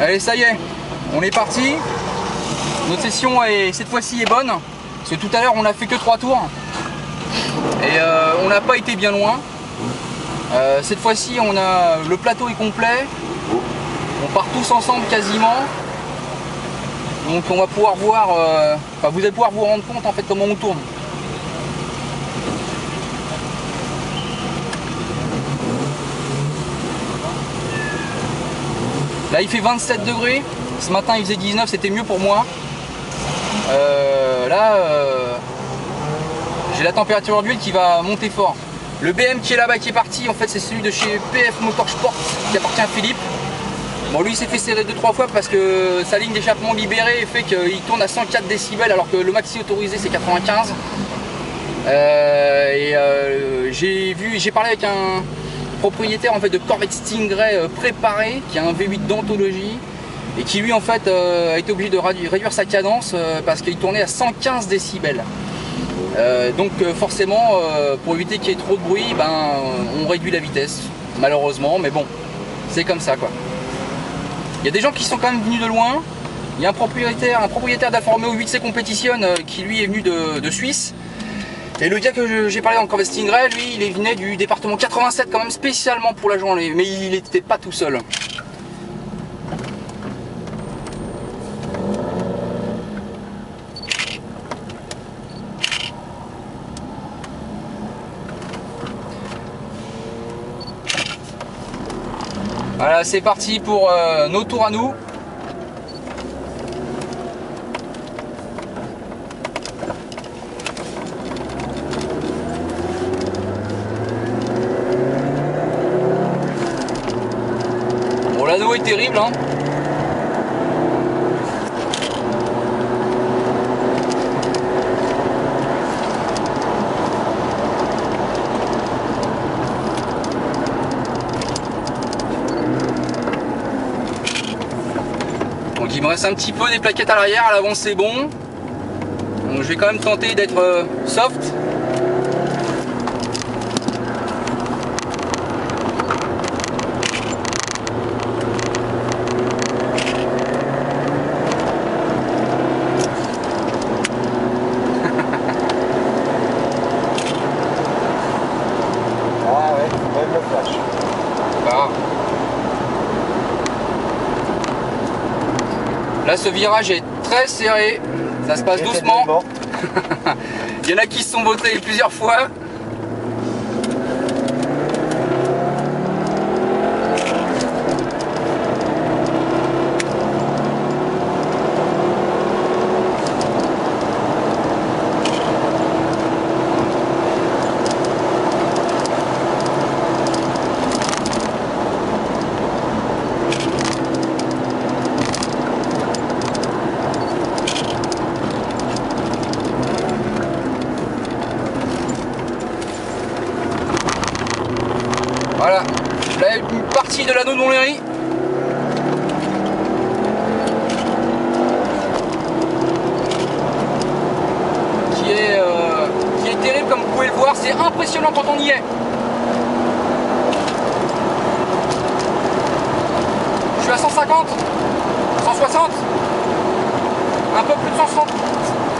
Allez, ça y est, on est parti. Notre session cette fois-ci est bonne. Parce que tout à l'heure on a fait que 3 tours. Et on n'a pas été bien loin. Cette fois-ci le plateau est complet. On part tous ensemble quasiment. Donc on va pouvoir voir, vous allez pouvoir vous rendre compte en fait comment on tourne. Là il fait 27 degrés. Ce matin il faisait 19, c'était mieux pour moi. J'ai la température d'huile qui va monter fort. Le BM qui est là-bas, qui est parti, en fait c'est celui de chez PF Motorsport qui appartient à Philippe. Bon, lui il s'est fait serrer 2-3 fois parce que sa ligne d'échappement libérée fait qu'il tourne à 104 décibels alors que le maxi autorisé c'est 95. J'ai parlé avec un propriétaire en fait de Corvette Stingray préparé qui a un V8 d'anthologie et qui lui en fait a été obligé de réduire sa cadence parce qu'il tournait à 115 décibels. Donc forcément pour éviter qu'il y ait trop de bruit, on réduit la vitesse malheureusement, mais bon c'est comme ça quoi. Il y a des gens qui sont quand même venus de loin. Il y a un propriétaire d'Alfa Romeo 8C Competition qui lui est venu de Suisse. Et le gars que j'ai parlé dans le Corvette Stingray, lui il venait du département 87 quand même spécialement pour la journée, mais il n'était pas tout seul. Voilà, c'est parti pour nos tours à nous. Bon, l'anneau est terrible, hein. Donc il me reste un petit peu des plaquettes à l'arrière, à l'avant c'est bon. Donc je vais quand même tenter d'être soft. Ah ouais, même le flash. Voilà. Là ce virage est très serré, ça se passe doucement. Il y en a qui se sont bottés plusieurs fois. Voilà, là une partie de l'anneau de Montlhéry. Qui est terrible comme vous pouvez le voir, c'est impressionnant quand on y est. Je suis à 150, 160, un peu plus de 160.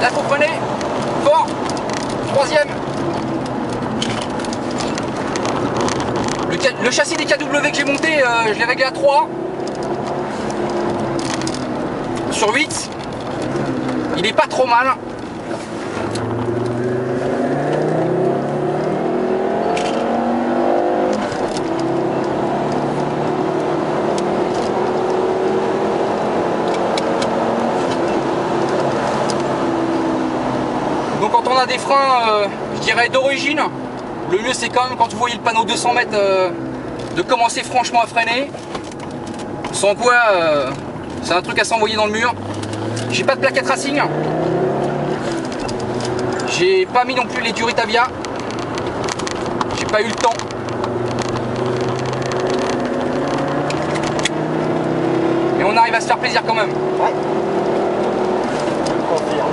Là vous prenez, fort, troisième. Le châssis des KW que j'ai monté, je l'ai réglé à 3 sur 8. Il est pas trop mal. Donc quand on a des freins, je dirais d'origine, le mieux c'est quand même quand vous voyez le panneau 200 mètres de commencer franchement à freiner. Sans quoi c'est un truc à s'envoyer dans le mur. J'ai pas de plaquette racing. J'ai pas mis non plus les Duritavia. J'ai pas eu le temps. Mais on arrive à se faire plaisir quand même. Ouais. Je confirme.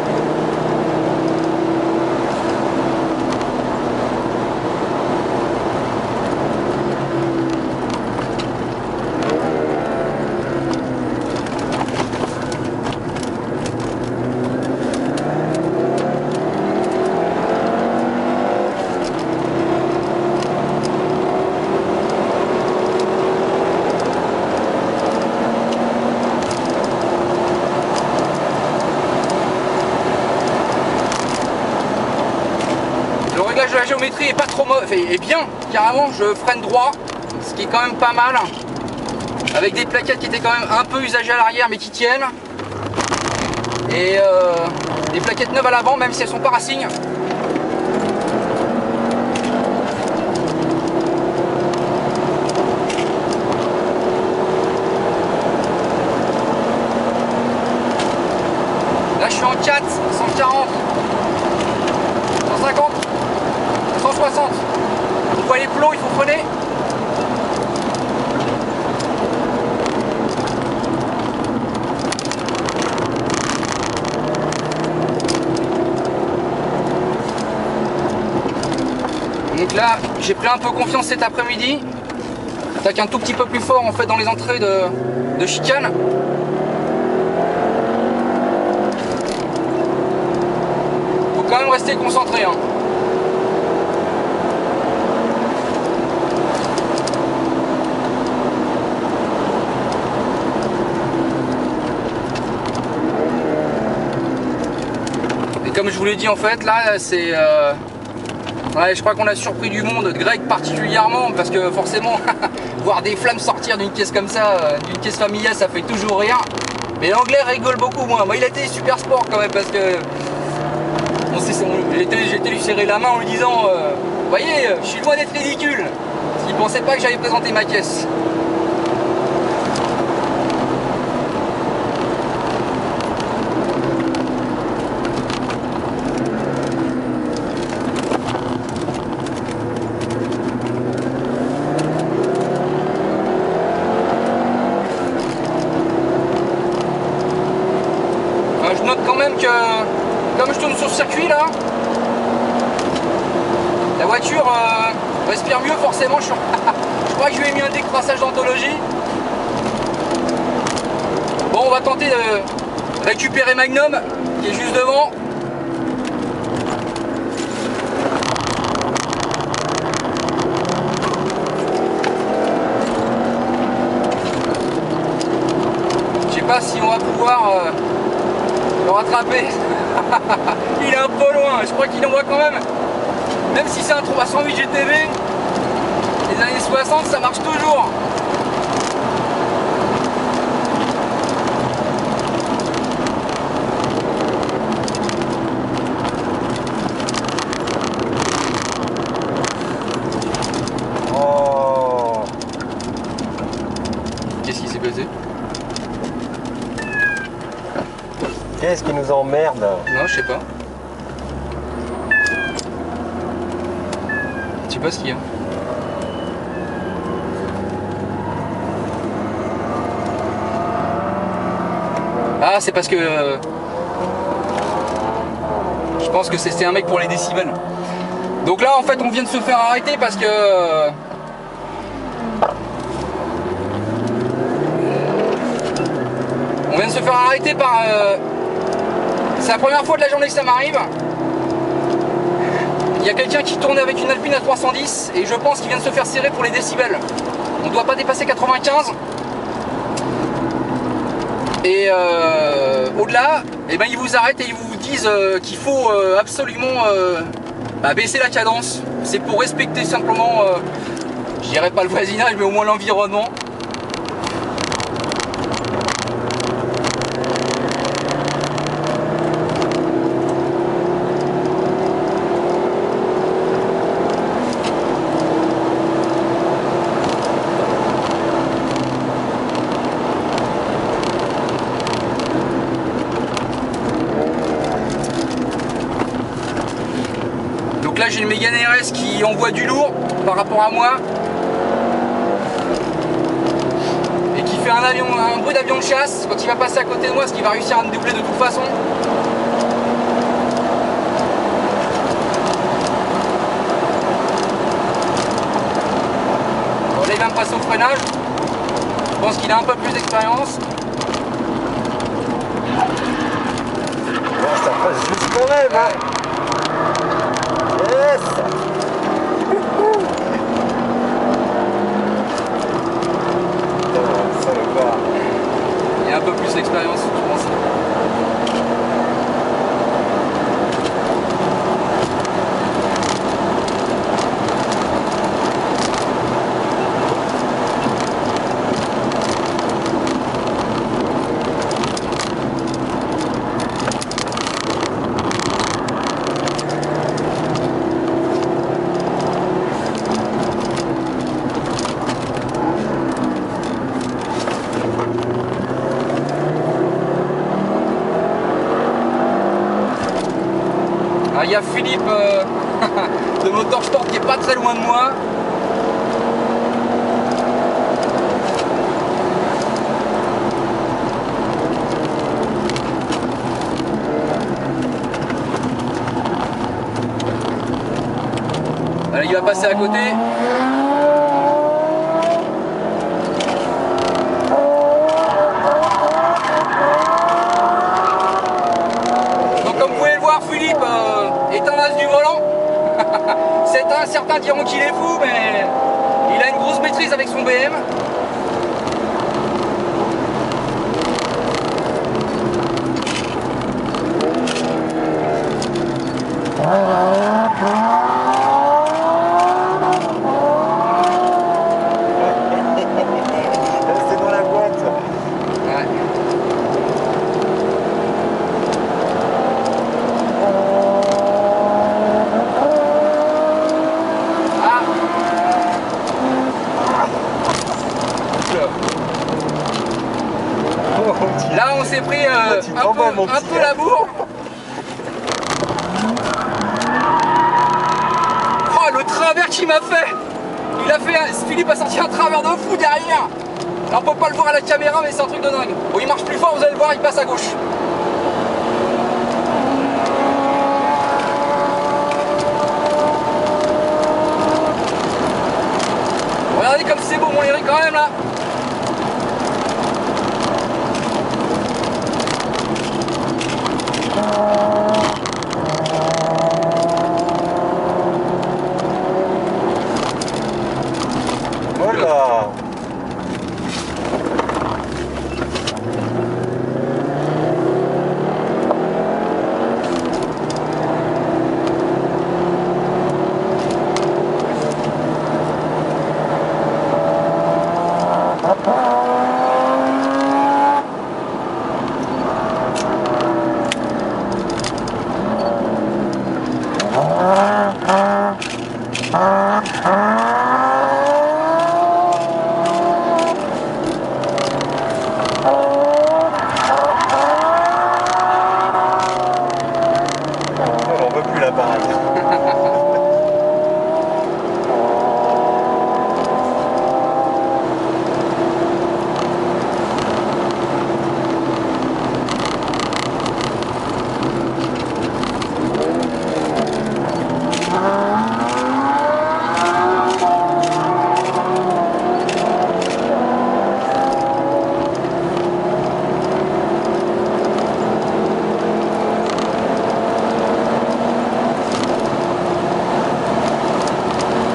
géométrie est pas trop mauvaise, est bien, carrément, je freine droit, ce qui est quand même pas mal. Avec des plaquettes qui étaient quand même un peu usagées à l'arrière mais qui tiennent. Et des plaquettes neuves à l'avant, même si elles sont pas racing. Là je suis en 4, 140, 150, 160. On voit les plots, il faut freiner. Donc là, j'ai pris un peu confiance cet après-midi. J'attaque un tout petit peu plus fort en fait dans les entrées de chicane. Faut quand même rester concentré. Hein. Et comme je vous l'ai dit en fait, là c'est... Ouais, je crois qu'on a surpris du monde, Greg particulièrement, parce que forcément, voir des flammes sortir d'une caisse comme ça, d'une caisse familiale, ça fait toujours rire. Mais l'anglais rigole beaucoup moins. Moi, il a été super sport quand même, parce que j'ai été lui serrer la main en lui disant vous voyez, je suis loin d'être ridicule. Il pensait pas que j'allais présenter ma caisse. Je note quand même que, comme je tourne sur le circuit là, la voiture respire mieux forcément. Je crois que je lui ai mis un décrassage d'anthologie. Bon, on va tenter de récupérer Magnum, qui est juste devant. Je sais pas si on va pouvoir... le rattraper. Il est un peu loin, je crois qu'il en voit quand même. Même si c'est un 308 GTV, les années 60 ça marche toujours. Oh. Qu'est-ce qui s'est passé? Qu'est-ce qui nous emmerde? Non, je sais pas. Je sais pas ce qu'il y a. Ah, c'est parce que... je pense que c'était un mec pour les décibels. Donc là, en fait, on vient de se faire arrêter parce que... on vient de se faire arrêter par... c'est la première fois de la journée que ça m'arrive. Il y a quelqu'un qui tournait avec une Alpine à 310 et je pense qu'il vient de se faire serrer pour les décibels. On ne doit pas dépasser 95. Et au-delà, eh ben, ils vous arrêtent et ils vous disent qu'il faut absolument baisser la cadence. C'est pour respecter simplement, je dirais pas le voisinage, mais au moins l'environnement. Donc là j'ai une Mégane RS qui envoie du lourd par rapport à moi et qui fait un bruit d'avion de chasse quand il va passer à côté de moi, parce qu'il va réussir à me doubler de toute façon. Bon, là il va me passer au freinage. Je pense qu'il a un peu plus d'expérience. Bon, ça passe juste quand même, hein. Yes. Il a un peu plus d'expérience, je pense. il y a Philippe de Motorsport qui est pas très loin de moi. Allez, il va passer à côté. Philippe est un as du volant. Certains diront qu'il est fou, mais il a une grosse maîtrise avec son BM. C'est dans la boîte. Ouais. Là on s'est pris un peu la bourre. Oh le travers qu'il m'a fait. Philippe a sorti un travers de fou derrière. Alors, on peut pas le voir à la caméra mais c'est un truc de dingue. Bon, il marche plus fort, vous allez le voir, il passe à gauche. Regardez comme c'est beau mon Eric quand même là. Voilà. On veut plus l'appareil.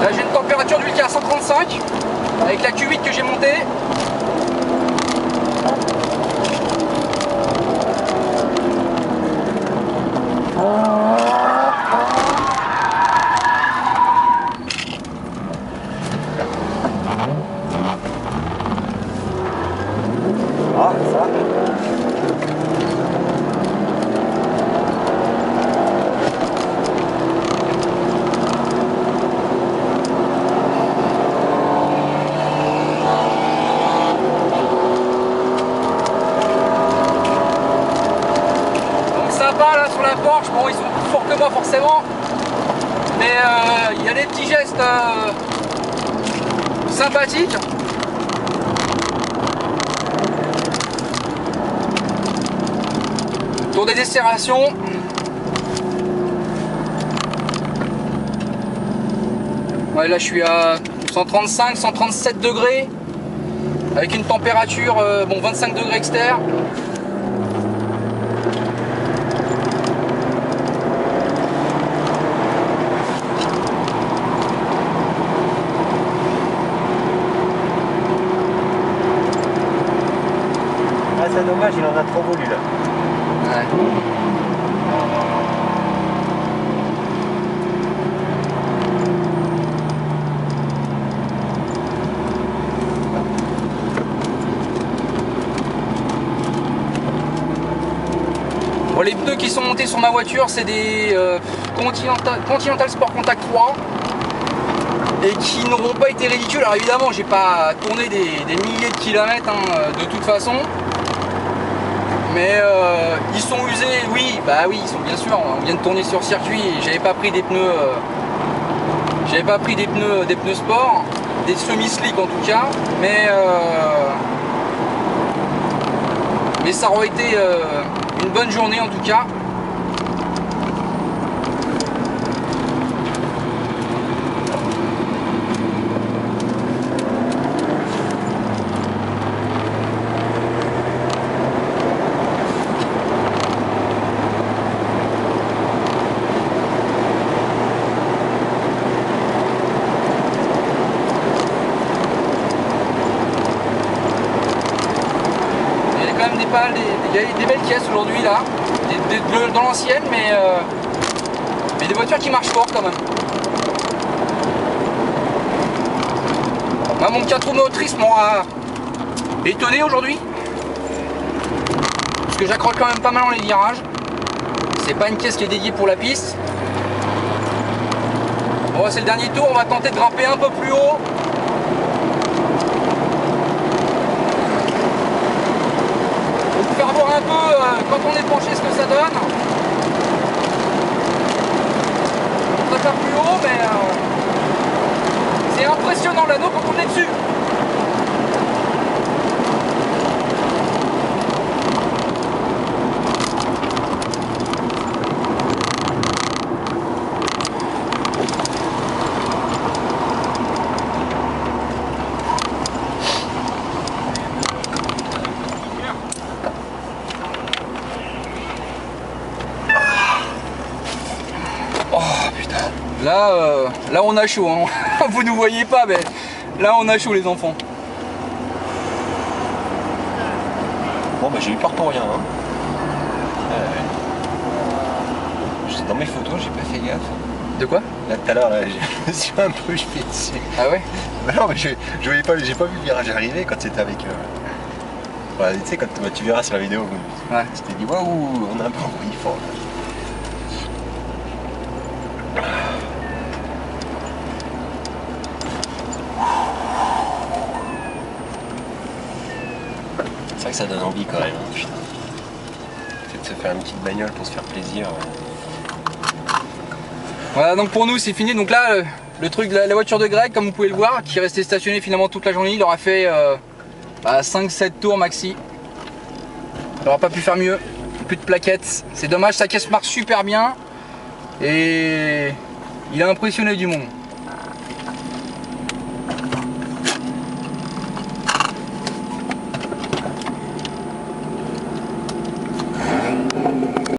Là j'ai une température d'huile qui est à 135 avec la Q8 que j'ai montée. Ah, ça. Là sur la Porsche, bon ils sont plus forts que moi forcément, mais il y a des petits gestes sympathiques. Tour des desserrations. Ouais, là je suis à 135, 137 degrés avec une température bon 25 degrés externe. Ah, c'est dommage, il en a trop voulu là. Ouais. Bon, les pneus qui sont montés sur ma voiture, c'est des Continental Sport Contact 3 et qui n'auront pas été ridicules. Alors évidemment, j'ai pas tourné des milliers de kilomètres de toute façon. Mais ils sont usés, oui, bah oui, ils sont bien sûr. On vient de tourner sur circuit et j'avais pas pris des pneus. J'avais pas pris des pneus sport, des semi-slick en tout cas, mais ça aurait été une bonne journée en tout cas. Il y a des belles caisses aujourd'hui là, dans l'ancienne, mais des voitures qui marchent fort quand même. Moi, mon 4 roues motrices m'aura étonné aujourd'hui, parce que j'accroche quand même pas mal dans les virages. C'est pas une caisse qui est dédiée pour la piste. Bon, c'est le dernier tour, on va tenter de grimper un peu plus haut. Voir un peu quand on est penché ce que ça donne. On préfère plus haut, mais c'est impressionnant l'anneau quand on est dessus. Là on a chaud, hein. Vous nous voyez pas, mais là on a chaud les enfants. Bon bah j'ai eu peur pour rien, hein. J'étais dans mes photos, j'ai pas fait gaffe. De quoi? Là tout à l'heure, je me suis un peu jeté dessus. Ah ouais? Bah non mais je voyais pas, j'ai pas vu le virage arriver quand c'était avec... Voilà, tu sais quand tu verras sur la vidéo, ouais. Tu t'es dit waouh, on a un peu envoyé fort là. C'est vrai que ça donne envie quand même, hein, putain. Peut-être se faire une petite bagnole pour se faire plaisir. Voilà, donc pour nous c'est fini. Donc là le truc, la voiture de Greg, comme vous pouvez le voir, qui est resté stationné finalement toute la journée, il aura fait 5-7 tours maxi. Il n'aura pas pu faire mieux. Plus de plaquettes, c'est dommage, sa caisse marche super bien et il a impressionné du monde.